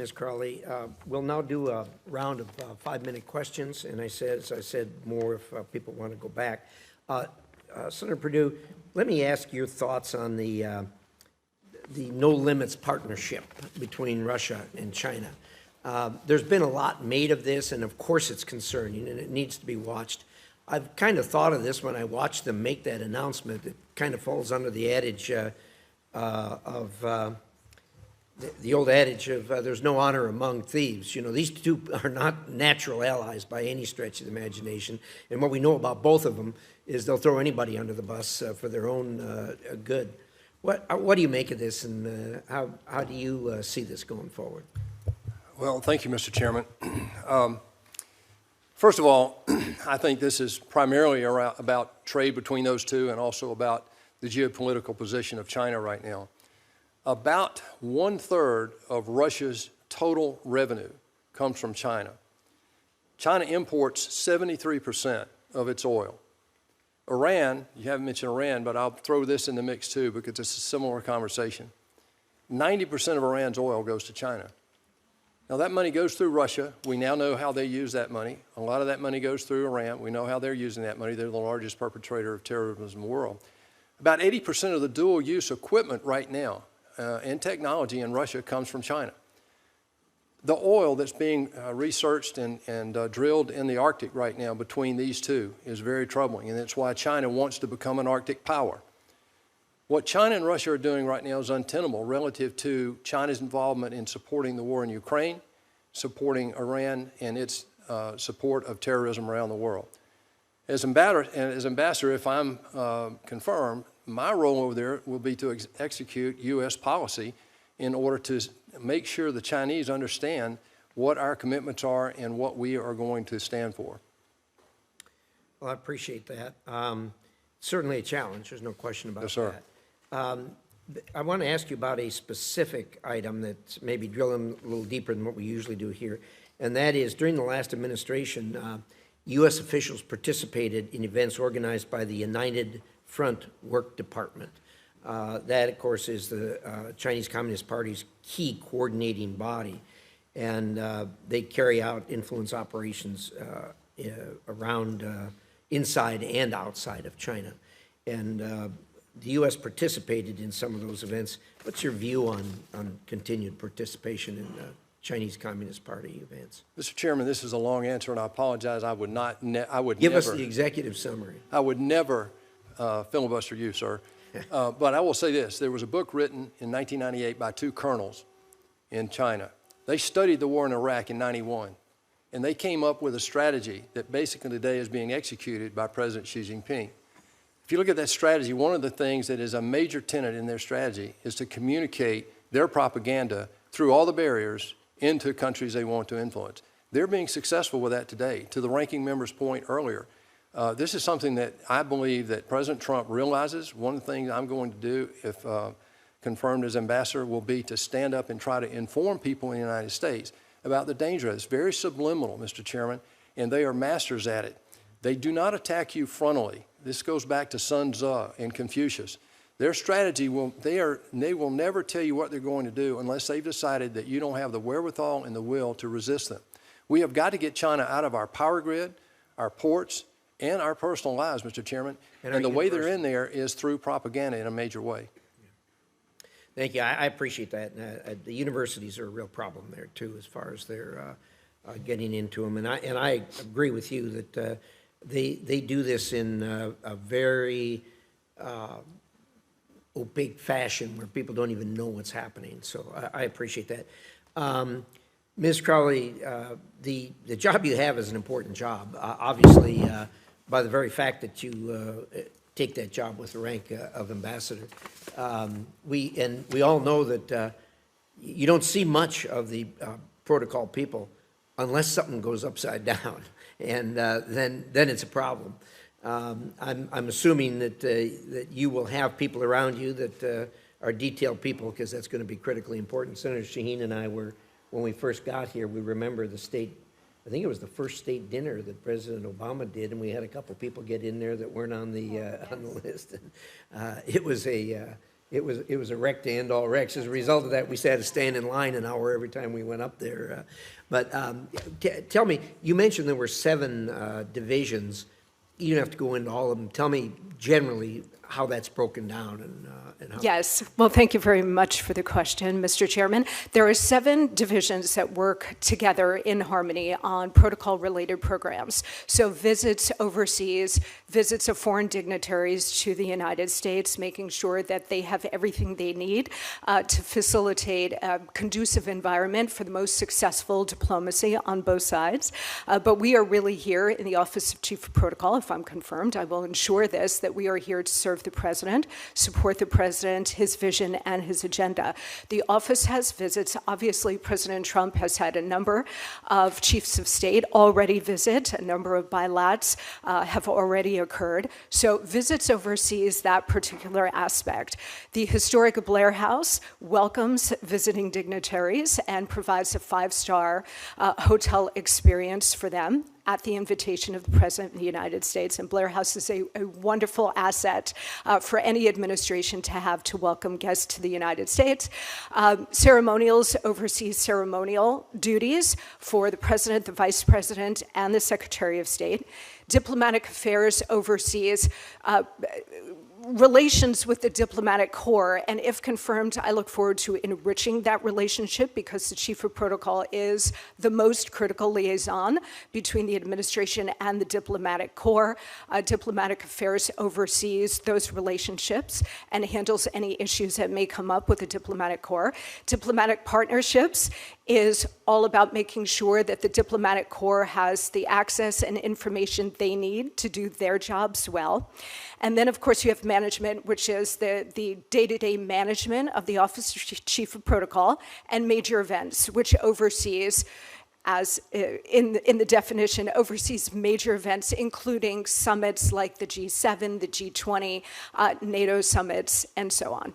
Ms. Crowley. We'll now do a round of 5-minute questions, and as I said, more if people want to go back. Senator Perdue, let me ask your thoughts on the no limits partnership between Russia and China. There's been a lot made of this, and of course it's concerning, and it needs to be watched. I've kind of thought of this when I watched them make that announcement. It kind of falls under the adage the old adage of there's no honor among thieves. You know, these two are not natural allies by any stretch of the imagination. And what we know about both of them is they'll throw anybody under the bus for their own good. What do you make of this, and how do you see this going forward? Well, thank you, Mr. Chairman. First of all, I think this is primarily about trade between those two and also about the geopolitical position of China right now. About 1/3 of Russia's total revenue comes from China. China imports 73% of its oil. Iran, you haven't mentioned Iran, but I'll throw this in the mix too because it's a similar conversation. 90% of Iran's oil goes to China. Now that money goes through Russia. We now know how they use that money. A lot of that money goes through Iran. We know how they're using that money. They're the largest perpetrator of terrorism in the world. About 80% of the dual-use equipment right now and technology in Russia comes from China. The oil that's being researched and drilled in the Arctic right now between these two is very troubling, and that's why China wants to become an Arctic power. What China and Russia are doing right now is untenable relative to China's involvement in supporting the war in Ukraine, supporting Iran and its support of terrorism around the world. As ambassador, if I'm confirmed, my role over there will be to execute U.S. policy in order to make sure the Chinese understand what our commitments are and what we are going to stand for. Well, I appreciate that. Certainly a challenge. There's no question about Yes, sir. that. I want to ask you about a specific item that's maybe drilling a little deeper than what we usually do here, and that is during the last administration, U.S. officials participated in events organized by the United Front Work Department. That, of course, is the Chinese Communist Party's key coordinating body, and they carry out influence operations around inside and outside of China. And the U.S. participated in some of those events. What's your view on continued participation in Chinese Communist Party events? Mr. Chairman, this is a long answer, and I apologize. I would Give us the executive summary. I would never filibuster you, sir. But I will say this. There was a book written in 1998 by two colonels in China. They studied the war in Iraq in '91, and they came up with a strategy that basically today is being executed by President Xi Jinping. If you look at that strategy, one of the things that is a major tenet in their strategy is to communicate their propaganda through all the barriers into countries they want to influence. They're being successful with that today. To the ranking member's point earlier, this is something that I believe that President Trump realizes. One of the things I'm going to do, if confirmed as ambassador, will be to stand up and try to inform people in the United States about the danger of this. Very subliminal, Mr. Chairman, and they are masters at it. They do not attack you frontally. This goes back to Sun Tzu and Confucius. Their strategy they will never tell you what they're going to do unless they've decided that you don't have the wherewithal and the will to resist them. We have got to get China out of our power grid, our ports, and our personal lives, Mr. Chairman. And the way they're in there is through propaganda in a major way. Thank you. I appreciate that. The universities are a real problem there too, as far as they're getting into them. And I agree with you that they do this in a very opaque fashion where people don't even know what's happening. So I appreciate that. Ms. Crowley, the job you have is an important job. Obviously, by the very fact that you take that job with the rank of ambassador. We all know that you don't see much of the protocol people unless something goes upside down, and then it's a problem. I'm assuming that you will have people around you that are detailed people, because that's going to be critically important. Senator Shaheen and I were, when we first got here, we remember the state, I think it was the first state dinner that President Obama did, and we had a couple people get in there that weren't on the list. And, it was it was a wreck to end all wrecks. As a result of that, we had to stand in line an hour every time we went up there. But tell me, you mentioned there were 7 divisions. You don't have to go into all of them. Tell me generally how that's broken down and how. Yes. Well, thank you very much for the question, Mr. Chairman. There are 7 divisions that work together in harmony on protocol-related programs. So visits overseas, visits of foreign dignitaries to the United States, making sure that they have everything they need to facilitate a conducive environment for the most successful diplomacy on both sides. But we are really here in the Office of Chief of Protocol. If I'm confirmed, I will ensure this, that we are here to serve the president, support the president, his vision, and his agenda. The office has visits. Obviously, President Trump has had a number of chiefs of state already visit. A number of bilats have already occurred. So visits overseas, that particular aspect. The historic Blair House welcomes visiting dignitaries and provides a 5-star hotel experience for them at the invitation of the President of the United States. And Blair House is a wonderful asset for any administration to have to welcome guests to the United States. Ceremonials oversees ceremonial duties for the President, the Vice President, and the Secretary of State. Diplomatic affairs oversees relations with the diplomatic corps, and if confirmed, I look forward to enriching that relationship because the Chief of Protocol is the most critical liaison between the administration and the diplomatic corps. Diplomatic affairs oversees those relationships and handles any issues that may come up with the diplomatic corps. Diplomatic partnerships is all about making sure that the diplomatic corps has the access and information they need to do their jobs well. And then, of course, you have management, which is the day-to-day management of the Office of Chief of Protocol, and major events, which oversees, as in the definition, oversees major events, including summits like the G7, the G20, NATO summits, and so on.